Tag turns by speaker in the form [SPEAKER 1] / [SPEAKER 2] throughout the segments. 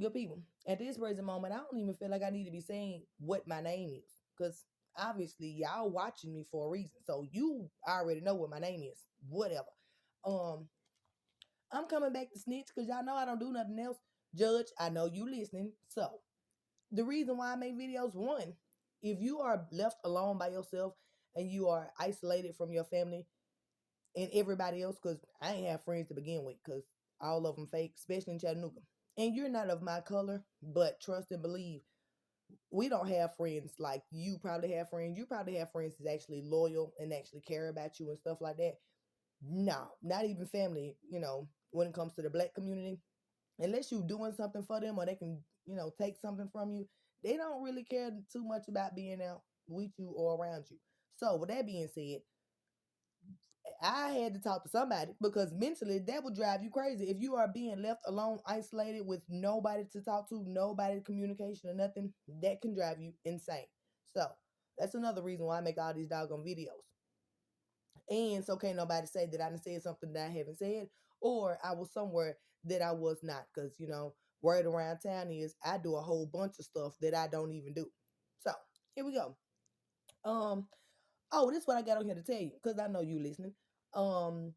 [SPEAKER 1] good people. At this present moment, I don't even feel like I need to be saying what my name is. Because obviously y'all watching me for a reason. So you already know what my name is. Whatever. Um, I'm coming back to snitch because y'all know I don't do nothing else. Judge, I know you listening. So the reason why I make videos, one, if you are left alone by yourself and you are isolated from your family and everybody else, because I ain't have friends to begin with, because all of them fake, especially in Chattanooga. And you're not of my color, but trust and believe, we don't have friends like you probably have friends. You probably have friends that's actually loyal and actually care about you and stuff like that. No, not even family, when it comes to the black community. Unless you're doing something for them or they can, take something from you, they don't really care too much about being out with you or around you. So, with that being said, I had to talk to somebody because mentally that would drive you crazy. If you are being left alone, isolated with nobody to talk to, nobody communication or nothing, that can drive you insane. So that's another reason why I make all these doggone videos. And so can't nobody say that I done said something that I haven't said or I was somewhere that I was not. Because, word around town is I do a whole bunch of stuff that I don't even do. So here we go. Um, oh, this is what I got on here to tell you because I know you listening. Um,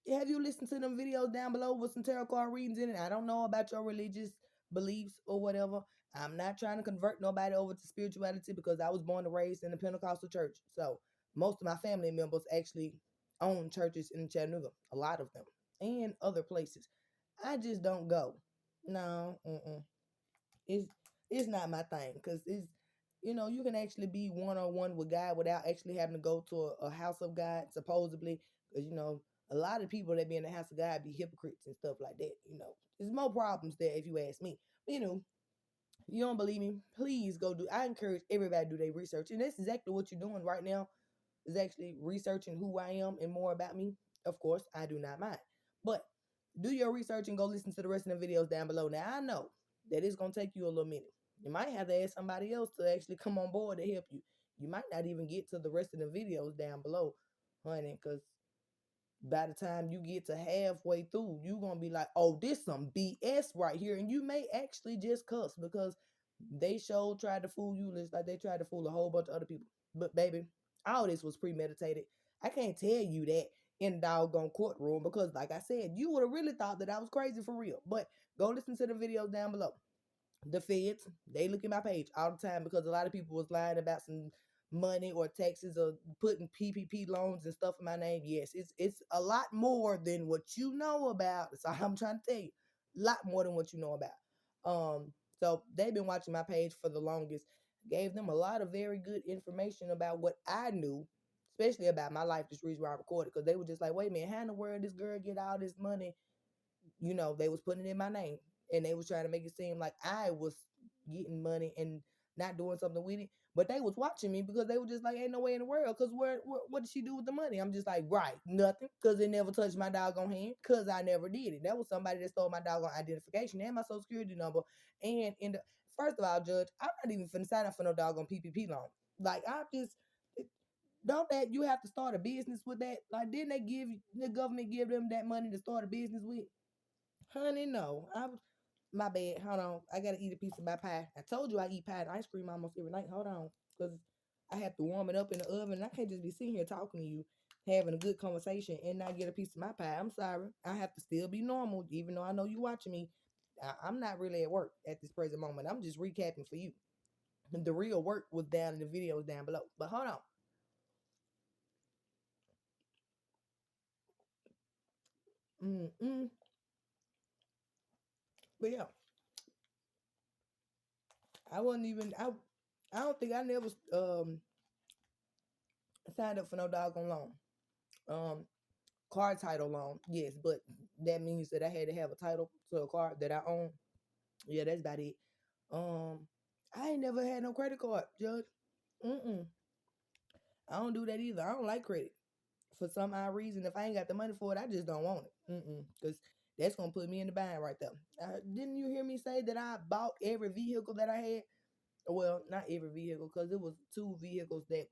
[SPEAKER 1] have you listened to them videos down below with some tarot card readings in it? I don't know about your religious beliefs or whatever. I'm not trying to convert nobody over to spirituality because I was born and raised in the Pentecostal church. So most of my family members actually own churches in Chattanooga, a lot of them, and other places. I just don't go. No, it's it's not my thing because you can actually be one on one with God without actually having to go to a house of God supposedly because a lot of people that be in the house of God be hypocrites and stuff like that. There's more problems there if you ask me. But, you don't believe me, please go do. I encourage everybody to do their research, and that's exactly what you're doing right now. Is actually researching who I am and more about me. Of course, I do not mind, but do your research and go listen to the rest of the videos down below. Now I know that it's gonna take you a little minute. You might have to ask somebody else to actually come on board to help you. You might not even get to the rest of the videos down below, honey, because by the time you get to halfway through, you're gonna be like, oh, this some BS right here. And you may actually just cuss because they sure tried to fool you just like they tried to fool a whole bunch of other people. But baby, all this was premeditated. I can't tell you that in the doggone courtroom because like I said, you would have really thought that I was crazy for real. But go listen to the videos down below. The feds, they look at my page all the time because a lot of people was lying about some money or taxes or putting PPP loans and stuff in my name. Yes, it's a lot more than what you know about. So I'm trying to tell you, a lot more than what you know about. So they've been watching my page for the longest. Gave them a lot of very good information about what I knew, especially about my life. This reason why I recorded because they were just like, wait a minute, how in the world this girl get all this money? They was putting it in my name and they was trying to make it seem like I was getting money and not doing something with it. But they was watching me because they were just like, ain't no way in the world. Because what did she do with the money? I'm just like, right, nothing. Because it never touched my doggone hand. Because I never did it. That was somebody that stole my doggone identification and my social security number. And first of all, Judge, I'm not even finna sign up for no doggone PPP loan. Like, don't that you have to start a business with that? Like, didn't they give the government give them that money to start a business with? Honey, no. My bad. Hold on. I gotta eat a piece of my pie. I told you I eat pie and ice cream almost every night. Hold on. Because I have to warm it up in the oven. I can't just be sitting here talking to you, having a good conversation and not get a piece of my pie. I'm sorry. I have to still be normal, even though I know you watching me. I'm not really at work at this present moment. I'm just recapping for you. The real work was down in the videos down below. But hold on. Mm-mm. But yeah, I wasn't even. I don't think I never signed up for no doggone loan. Um, car title loan, yes, but that means that I had to have a title to a car that I own. Yeah, that's about it. Um, I ain't never had no credit card, Judge. Mm-mm. I don't do that either. I don't like credit. For some odd reason, if I ain't got the money for it, I just don't want it. Because that's gonna put me in the bind right there. Didn't you hear me say that I bought every vehicle that I had? Well, not every vehicle, because it was two vehicles that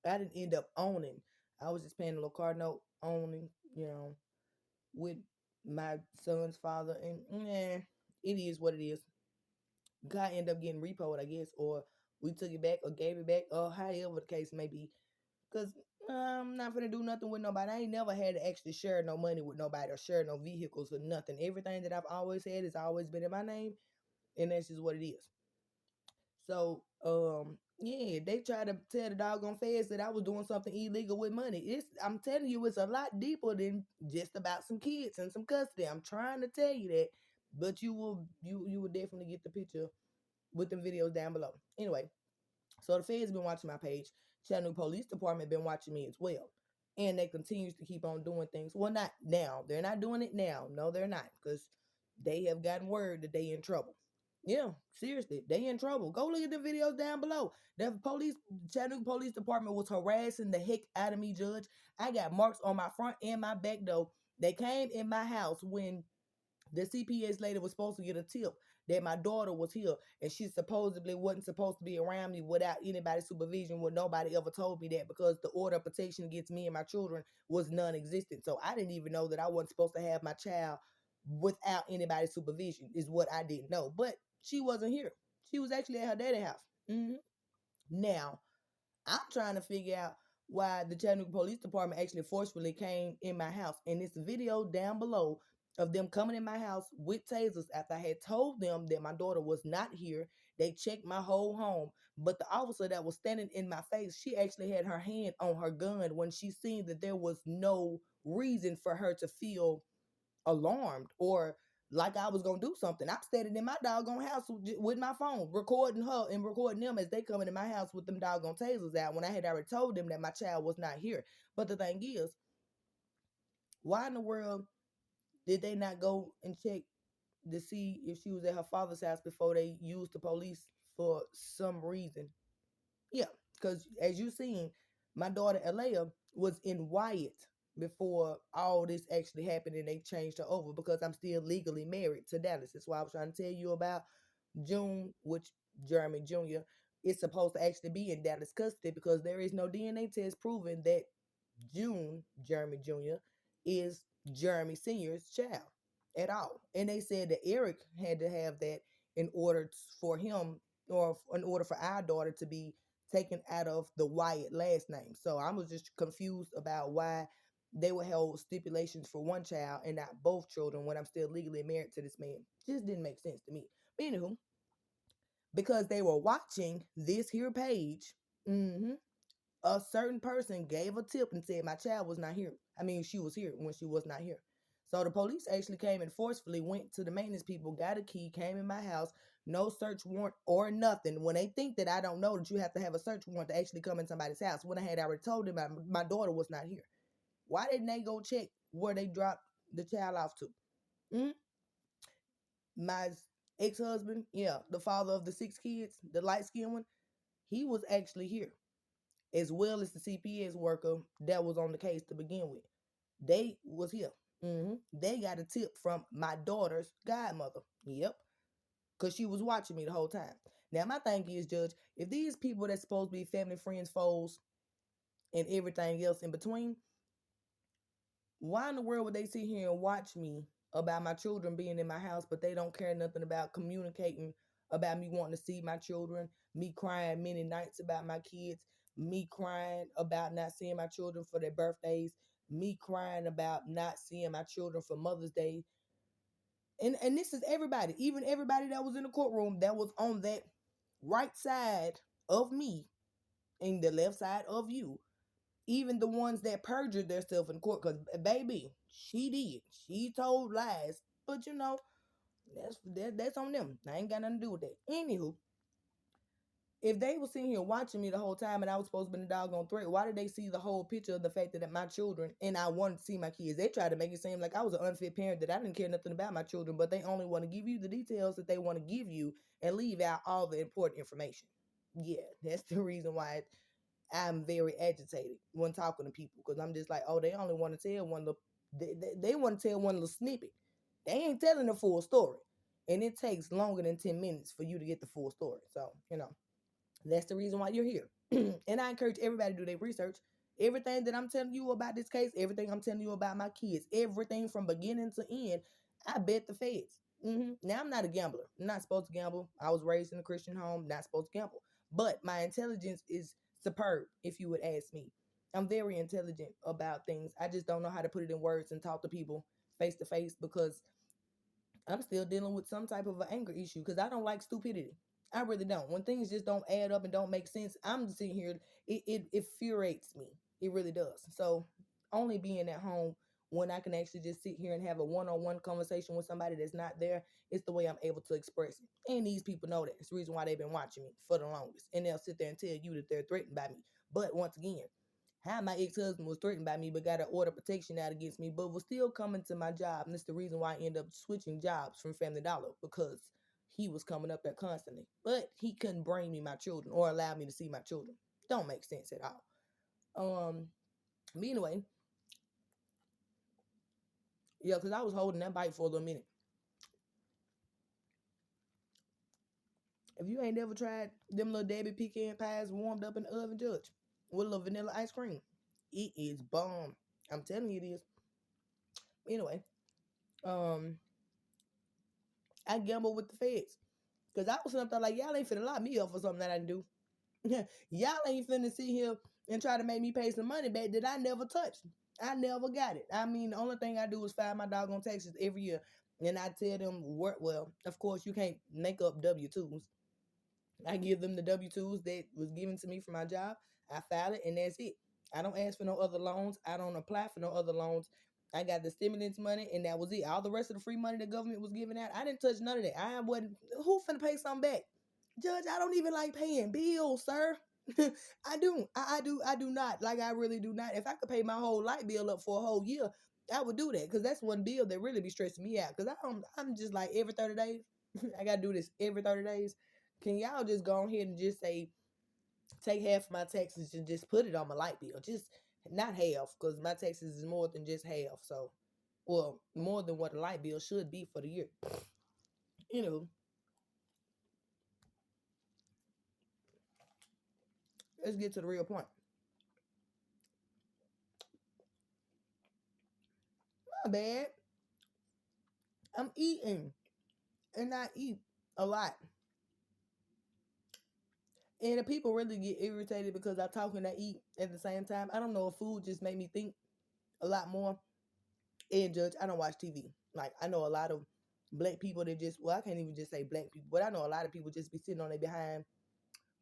[SPEAKER 1] I didn't end up owning. I was just paying a little car note owning, with my son's father, and it is what it is. Guy end up getting repoed, I guess, or we took it back or gave it back, or however the case may be. Cause I'm not gonna do nothing with nobody. I ain't never had to actually share no money with nobody or share no vehicles or nothing. Everything that I've always had has always been in my name, and that's just what it is. So, yeah, they try to tell the doggone feds that I was doing something illegal with money. I'm telling you, it's a lot deeper than just about some kids and some custody. I'm trying to tell you that, but you will definitely get the picture with the videos down below. Anyway, so the feds been watching my page. Chattanooga Police Department been watching me as well. And they continues to keep on doing things. Well, not now. They're not doing it now. No, they're not. Because they have gotten word that they in trouble. Yeah, seriously. They in trouble. Go look at the videos down below. The police, Chattanooga Police Department was harassing the heck out of me, Judge. I got marks on my front and my back door. They came in my house when the CPS lady was supposed to get a tip that my daughter was here and she supposedly wasn't supposed to be around me without anybody's supervision. Well, nobody ever told me that because the order of protection against me and my children was non-existent. So I didn't even know that I wasn't supposed to have my child without anybody's supervision is what I didn't know. But she wasn't here. She was actually at her daddy's house. Mm-hmm. Now, I'm trying to figure out why the Chattanooga Police Department actually forcefully came in my house. And it's a video down below of them coming in my house with tasers after I had told them that my daughter was not here. They checked my whole home. But the officer that was standing in my face, she actually had her hand on her gun when she seen that there was no reason for her to feel alarmed or like I was gonna do something. I'm standing in my doggone house with my phone, recording her and recording them as they coming in my house with them doggone tasers out when I had already told them that my child was not here. But the thing is, why in the world did they not go and check to see if she was at her father's house before they used the police for some reason? Yeah, because as you seen, my daughter Alea was in Wyatt before all this actually happened and they changed her over because I'm still legally married to Dallas. That's why I was trying to tell you about June, which Jeremy Jr. is supposed to actually be in Dallas custody because there is no DNA test proving that June, Jeremy Jr., is Jeremy Sr.'s child at all. And they said that Eric had to have that in order for him or in order for our daughter to be taken out of the Wyatt last name. So I was just confused about why they would hold stipulations for one child and not both children when I'm still legally married to this man. Just didn't make sense to me. But anywho, because they were watching this here page, a certain person gave a tip and said my child was not here. I mean, she was here when she was not here. So the police actually came and forcefully went to the maintenance people, got a key, came in my house, no search warrant or nothing. When they think that I don't know that you have to have a search warrant to actually come in somebody's house, when I had already told them my daughter was not here. Why didn't they go check where they dropped the child off to? Mm? My ex-husband, yeah, the father of the 6 kids, the light-skinned one, he was actually here, as well as the CPS worker that was on the case to begin with. They was here. They got a tip from my daughter's godmother. Yep, because she was watching me the whole time. Now my thing is, Judge, if these people that's supposed to be family, friends, foes, and everything else in between, why in the world would they sit here and watch me about my children being in my house, but they don't care nothing about communicating about me wanting to see my children, me crying many nights about my kids, me crying about not seeing my children for their birthdays, me crying about not seeing my children for Mother's Day. And this is everybody, even everybody that was in the courtroom that was on that right side of me and the left side of you, even the ones that perjured themselves in court, because baby, she did. She told lies. But that's on them. I ain't got nothing to do with that. Anywho, if they were sitting here watching me the whole time and I was supposed to be the doggone threat, why did they see the whole picture of the fact that my children and I wanted to see my kids? They tried to make it seem like I was an unfit parent, that I didn't care nothing about my children, but they only want to give you the details that they want to give you and leave out all the important information. Yeah, that's the reason why I'm very agitated when talking to people, because I'm just like, oh, they only want to tell one little, they want to tell one little snippet. They ain't telling the full story, and it takes longer than 10 minutes for you to get the full story. So that's the reason why you're here. And I encourage everybody to do their research. Everything that I'm telling you about this case, everything I'm telling you about my kids, everything from beginning to end, I bet the feds. Now I'm not a gambler. I'm not supposed to gamble. I was raised in a Christian home, not supposed to gamble. But my intelligence is superb, if you would ask me. I'm very intelligent about things. I just don't know how to put it in words and talk to people face to face because I'm still dealing with some type of an anger issue because I don't like stupidity. I really don't. When things just don't add up and don't make sense, I'm sitting here. It infuriates me. It really does. So only being at home when I can actually just sit here and have a one-on-one conversation with somebody that's not there is the way I'm able to express it. And these people know that. It's the reason why they've been watching me for the longest. And they'll sit there and tell you that they're threatened by me. But once again, how my ex-husband was threatened by me but got an order of protection out against me but was still coming to my job, and that's the reason why I ended up switching jobs from Family Dollar, because he was coming up there constantly but he couldn't bring me my children or allow me to see my children. Don't make sense at all. But anyway, yeah, because I was holding that bite for a little minute. If you ain't ever tried them little Debbie pecan pies warmed up in the oven, Judge, with a little vanilla ice cream, it is bomb. I'm telling you it is. Anyway, um I gamble with the feds. Cause I was something like, y'all ain't finna lock me up for something that I do. Y'all ain't finna sit here and try to make me pay some money back that I never touched. I never got it. I mean, the only thing I do is file my doggone taxes every year. And I tell them, work well. Of course, you can't make up W-2s. I give them the W-2s that was given to me for my job. I file it, and that's it. I don't ask for no other loans. I don't apply for no other loans. I got the stimulus money, and that was it. All the rest of the free money the government was giving out, I didn't touch none of that. I wasn't. Who finna pay something back? Judge, I don't even like paying bills, sir. I do. I do. I do not. Like, I really do not. If I could pay my whole light bill up for a whole year, I would do that because that's one bill that really be stressing me out. Because I'm just like every 30 days. I gotta do this every 30 days. Can y'all just go ahead and just say, take half of my taxes and just put it on my light bill? Just not half, because my taxes is more than just half. So, well, more than what a light bill should be for the year. You know, let's get to the real point. My bad. I'm eating, and I eat a lot. And the people really get irritated because I talk and I eat at the same time. I don't know if food just made me think a lot more. And Judge, I don't watch TV. Like, I know a lot of black people that just, well, I can't even just say black people, but I know a lot of people just be sitting on their behind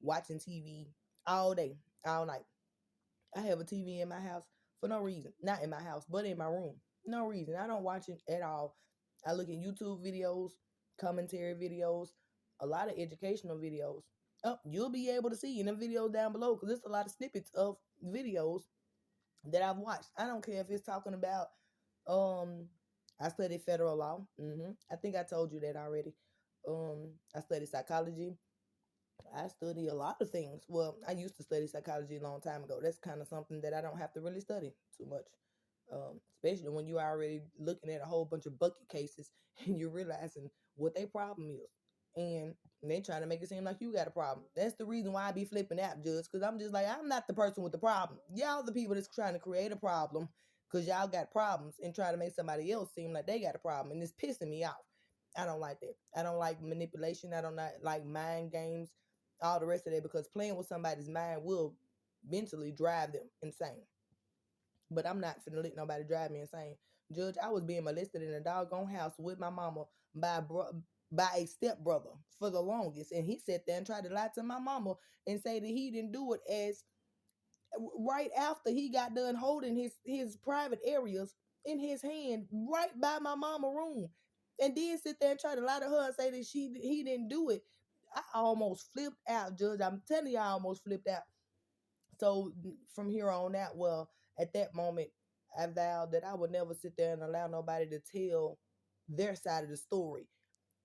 [SPEAKER 1] watching TV all day, all night. I have a TV in my house for no reason. Not in my house, but in my room. No reason. I don't watch it at all. I look at YouTube videos, commentary videos, a lot of educational videos. Oh, you'll be able to see in the videos down below because there's a lot of snippets of videos that I've watched. I don't care if it's talking about um I studied federal law. I think I told you that already. I studied psychology. I study a lot of things. Well, I used to study psychology a long time ago. That's kind of something that I don't have to really study too much. Especially when you're already looking at a whole bunch of bucket cases and you're realizing what their problem is. And they trying to make it seem like you got a problem. That's the reason why I be flipping out, Judge, because I'm just like, I'm not the person with the problem. Y'all the people that's trying to create a problem because y'all got problems and try to make somebody else seem like they got a problem. And it's pissing me off. I don't like that. I don't like manipulation. I don't like mind games, all the rest of that, because playing with somebody's mind will mentally drive them insane. But I'm not finna let nobody drive me insane. Judge, I was being molested in a doggone house with my mama by a stepbrother for the longest. And he sat there and tried to lie to my mama and say that he didn't do it as right after he got done holding his private areas in his hand right by my mama room. And then sit there and try to lie to her and say that he didn't do it. I almost flipped out, Judge. I'm telling you, I almost flipped out. So from here on out, well, at that moment, I vowed that I would never sit there and allow nobody to tell their side of the story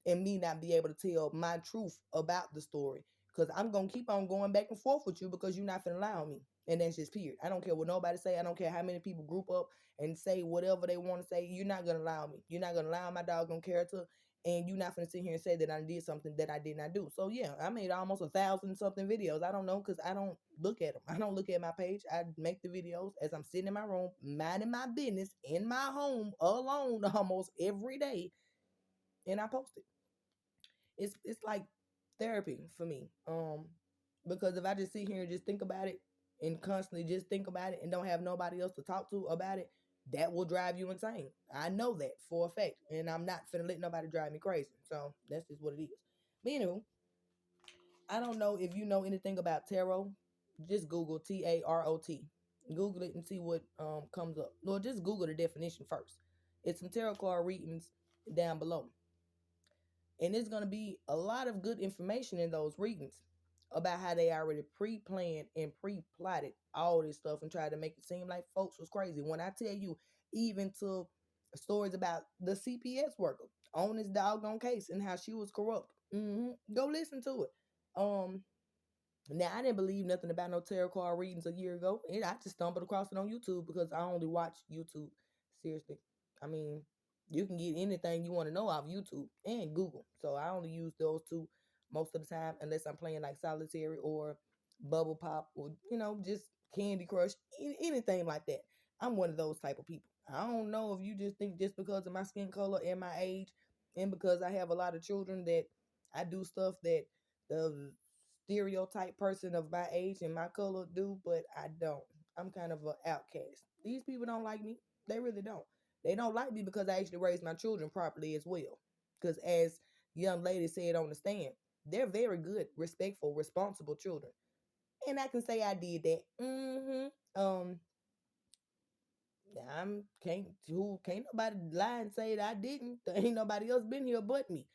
[SPEAKER 1] and me not be able to tell my truth about the story. Because I'm going to keep on going back and forth with you because you're not going to allow me. And that's just period. I don't care what nobody say. I don't care how many people group up and say whatever they want to say. You're not going to allow me. You're not going to allow my doggone character. And you're not going to sit here and say that I did something that I did not do. So, yeah, I made almost 1,000 something videos. I don't know because I don't look at them. I don't look at my page. I make the videos as I'm sitting in my room, minding my business in my home alone almost every day. and I post it. It's like therapy for me. Because if I just sit here and just think about it and constantly just think about it and don't have nobody else to talk to about it, that will drive you insane. I know that for a fact, and I'm not finna let nobody drive me crazy. So that's just what it is. But anyway, I don't know if you know anything about tarot. Just Google Tarot. Google it and see what comes up. No, just Google the definition first. It's some tarot card readings down below. And there's going to be a lot of good information in those readings about how they already pre-planned and pre-plotted all this stuff and tried to make it seem like folks was crazy. When I tell you, even to stories about the CPS worker on this doggone case and how she was corrupt. Go listen to it. Um, Now I didn't believe nothing about no tarot card readings a year ago. And I just stumbled across it on YouTube because I only watch YouTube. Seriously. I mean, you can get anything you want to know off YouTube and Google. So I only use those two most of the time unless I'm playing like solitary or bubble pop or just Candy Crush, anything like that. I'm one of those type of people. I don't know if you just think just because of my skin color and my age and because I have a lot of children that I do stuff that the stereotype person of my age and my color do, but I don't. I'm kind of an outcast. These people don't like me. They really don't. They don't like me because I actually raised my children properly as well. Because as young lady said on the stand, they're very good, respectful, responsible children. And I can say I did that. I'm can't nobody lie and say that I didn't. There ain't nobody else been here but me.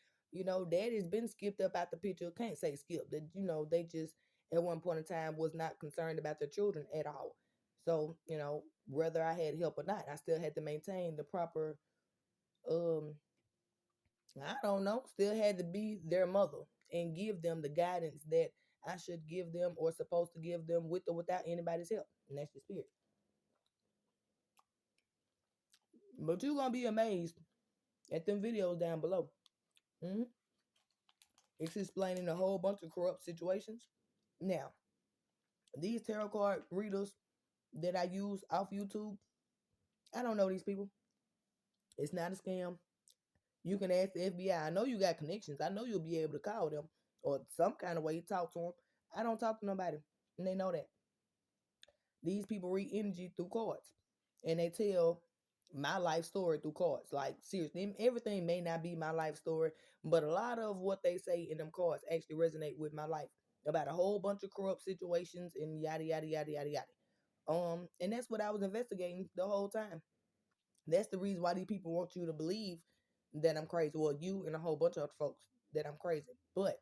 [SPEAKER 1] Daddy's been skipped up out the picture. Can't say skip. That they just at one point in time was not concerned about their children at all. So, whether I had help or not, I still had to maintain the proper um I don't know, still had to be their mother and give them the guidance that I should give them or supposed to give them with or without anybody's help. And that's the spirit. But you're gonna be amazed at them videos down below. hmm It's explaining a whole bunch of corrupt situations. Now, these tarot card readers that I use off YouTube, I don't know these people. It's not a scam. You can ask the FBI. I know you got connections. I know you'll be able to call them or some kind of way you talk to them. I don't talk to nobody, and they know that. These people read energy through cards, and they tell my life story through cards. Like seriously, everything may not be my life story, but a lot of what they say in them cards actually resonate with my life about a whole bunch of corrupt situations and yada yada yada yada yada. And that's what I was investigating the whole time. That's the reason why these people want you to believe that I'm crazy. Well, you and a whole bunch of other folks that I'm crazy. But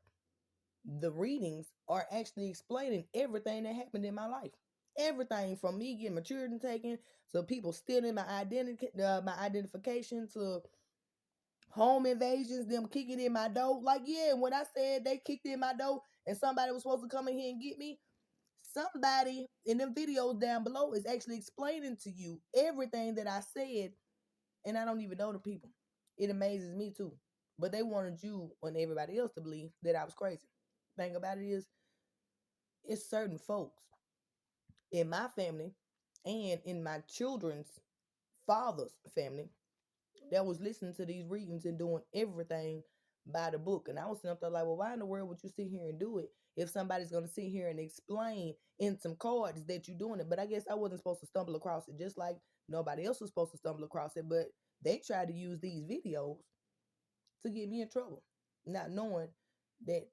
[SPEAKER 1] the readings are actually explaining everything that happened in my life. Everything from me getting my children taken to people stealing my identification to home invasions, them kicking in my door. Like, yeah, when I said they kicked in my door and somebody was supposed to come in here and get me, somebody in them videos down below is actually explaining to you everything that I said, and I don't even know the people. It amazes me too. But they wanted you and everybody else to believe that I was crazy. Thing about it is, it's certain folks in my family and in my children's father's family that was listening to these readings and doing everything by the book. And I was sitting up there like, well, why in the world would you sit here and do it if somebody's going to sit here and explain in some cards that you're doing it? But I guess I wasn't supposed to stumble across it, just like nobody else was supposed to stumble across it. But they tried to use these videos to get me in trouble, not knowing that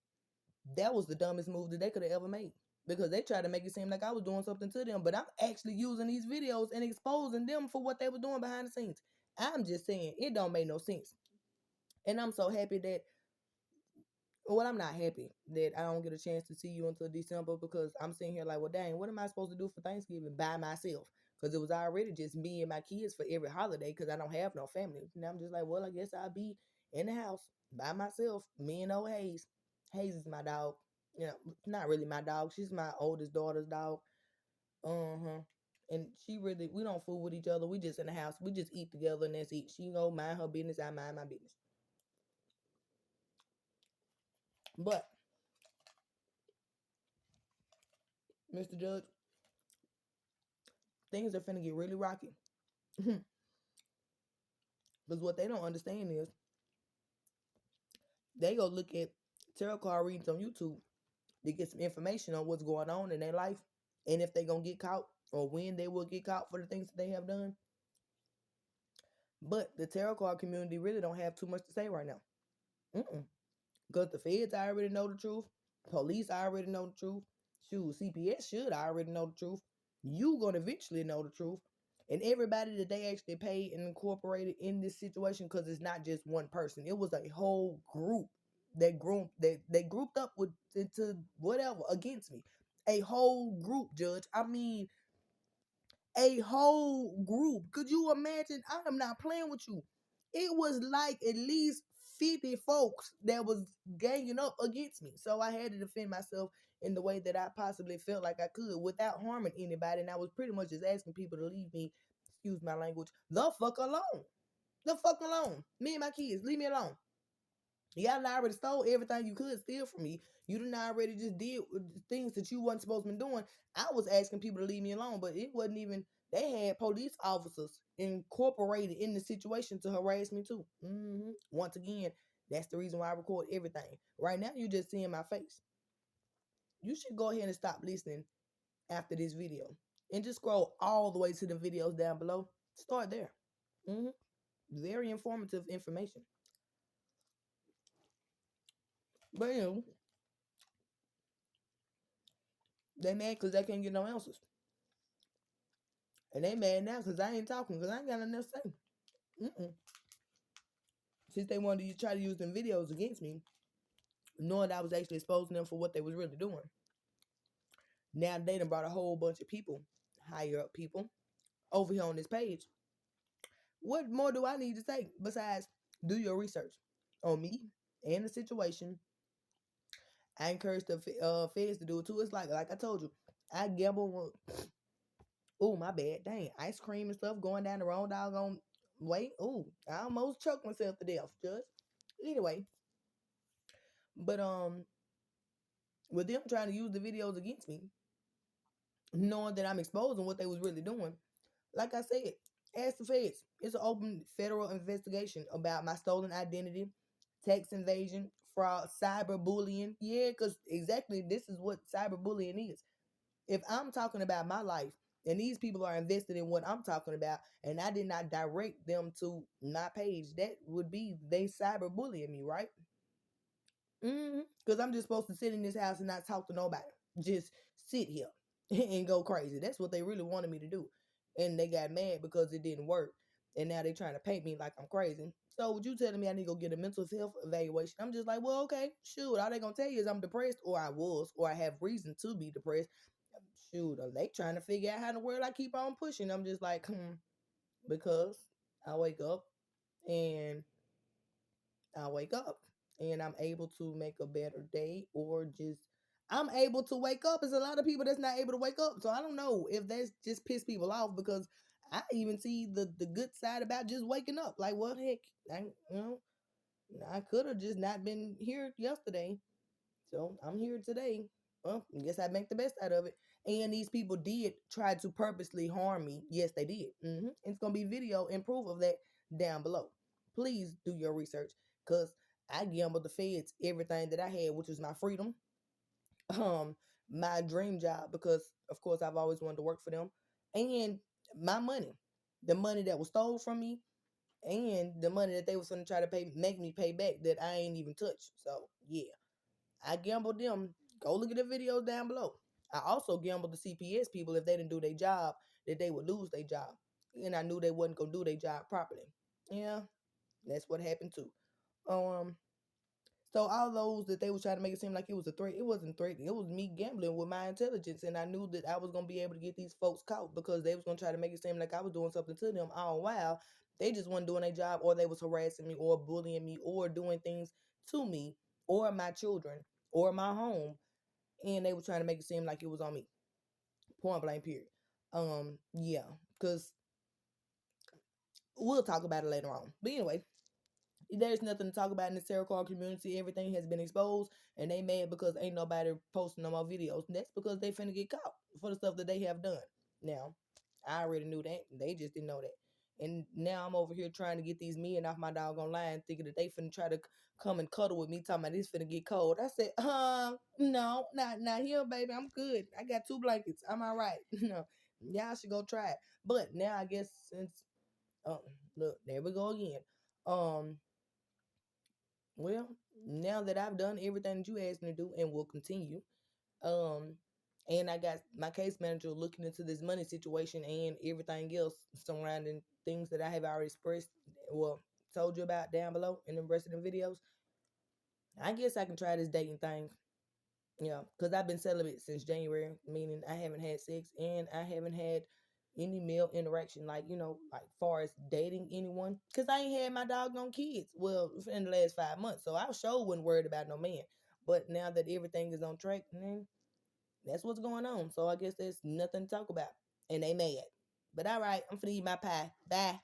[SPEAKER 1] that was the dumbest move that they could have ever made. Because they tried to make it seem like I was doing something to them, but I'm actually using these videos and exposing them for what they were doing behind the scenes. I'm just saying it don't make no sense. And I'm so happy that, well, I'm not happy that I don't get a chance to see you until December because I'm sitting here like, well, dang, what am I supposed to do for Thanksgiving by myself? Because it was already just me and my kids for every holiday because I don't have no family. And I'm just like, well, I guess I'll be in the house by myself, me and old Hayes. Hayes is my dog. Not really my dog. She's my oldest daughter's dog. Uh-huh. And we don't fool with each other. We just in the house. We just eat together and that's it. She go mind her business, I mind my business. But, Mr. Judge, things are finna get really rocky. Because what they don't understand is they go look at tarot card readings on YouTube to get some information on what's going on in their life and if they're gonna get caught or when they will get caught for the things that they have done. But the tarot card community really don't have too much to say right now. Because the feds already know the truth. Police already know the truth. Shoot, CPS should already know the truth. You gonna eventually know the truth. And everybody that they actually paid and incorporated in this situation, because it's not just one person. It was a whole group that they grouped up with into whatever against me. A whole group, Judge. I mean, a whole group. Could you imagine? I am not playing with you. It was like at least 50 folks that was ganging up against me. So I had to defend myself in the way that I possibly felt like I could without harming anybody. And I was pretty much just asking people to leave me, excuse my language, the fuck alone. The fuck alone. Me and my kids, leave me alone. Y'all done already stole everything you could steal from me. You done already just did things that you wasn't supposed to be doing. I was asking people to leave me alone, but it wasn't even. They had police officers incorporated in the situation to harass me too. Once again, that's the reason why I record everything. Right now, you just seeing my face. You should go ahead and stop listening after this video and just scroll all the way to the videos down below. Start there. hmm Very informative information. But they mad because they can't get no answers. And they mad now because I ain't talking because I ain't got nothing else to say. Since they wanted to try to use them videos against me, knowing I was actually exposing them for what they was really doing. Now they done brought a whole bunch of people, higher up people, over here on this page. What more do I need to say besides do your research on me and the situation? I encourage the feds to do it too. It's like I told you, I gamble. Oh, my bad. Dang, ice cream and stuff going down the wrong doggone way. Oh, I almost choked myself to death, Judge. Anyway, but with them trying to use the videos against me, knowing that I'm exposing what they was really doing, like I said, ask the feds. It's an open federal investigation about my stolen identity, tax invasion, fraud, cyberbullying. Yeah, because exactly this is what cyberbullying is. If I'm talking about my life and these people are invested in what I'm talking about and I did not direct them to my page, that would be they cyberbullying me, right? Because I'm just supposed to sit in this house and not talk to nobody. Just sit here and go crazy. That's what they really wanted me to do. And they got mad because it didn't work. And now they trying to paint me like I'm crazy. So would you telling me I need to go get a mental health evaluation? I'm just like, well, okay, shoot. All they gonna tell you is I'm depressed, or I was, or I have reason to be depressed. Shoot, they trying to figure out how in the world I keep on pushing. I'm just like, because I wake up and I wake up and I'm able to make a better day, or just I'm able to wake up. There's a lot of people that's not able to wake up. So I don't know if that's just piss people off, because I even see the good side about just waking up. Like, what heck? I could have just not been here yesterday. So I'm here today. Well, I guess I make the best out of it. And these people did try to purposely harm me. Yes, they did. It's going to be video and proof of that down below. Please do your research, because I gambled the feds everything that I had, which was my freedom, um, my dream job, because of course I've always wanted to work for them, and my money, the money that was stole from me, and the money that they was going to try to make me pay back that I ain't even touched. So yeah, I gambled them. Go look at the videos down below. I also gambled the CPS people, if they didn't do their job, that they would lose their job. And I knew they wasn't gonna do their job properly. Yeah, that's what happened too. Um, so all those that they was trying to make it seem like it was a threat, it wasn't a threat. It was me gambling with my intelligence, and I knew that I was gonna be able to get these folks caught, because they was gonna try to make it seem like I was doing something to them. All while they just wasn't doing their job, or they was harassing me, or bullying me, or doing things to me, or my children, or my home, and they were trying to make it seem like it was on me. Point blank. Period. Yeah, because we'll talk about it later on. But anyway, there's nothing to talk about in the tarot card community. Everything has been exposed, and they mad because ain't nobody posting no more videos. And that's because they finna get caught for the stuff that they have done. Now, I already knew that. They just didn't know that. And now I'm over here trying to get these men off my doggone line, thinking that they finna try to come and cuddle with me, talking about this finna get cold. I said, no, not here, baby. I'm good. I got 2 blankets. I'm all right. No, y'all should go try it. But now I guess since um, look, there we go again. Um, well, now that I've done everything that you asked me to do and will continue, um, and I got my case manager looking into this money situation and everything else surrounding things that I have already expressed, well, told you about down below in the rest of the videos. I guess I can try this dating thing. Yeah, because I've been celibate since January, meaning I haven't had sex and I haven't had any male interaction, like, like far as dating anyone. Because I ain't had my doggone kids, well, in the last 5 months. So I sure wasn't worried about no man. But now that everything is on track, that's what's going on. So I guess there's nothing to talk about. And they mad. But all right, I'm finna eat my pie. Bye.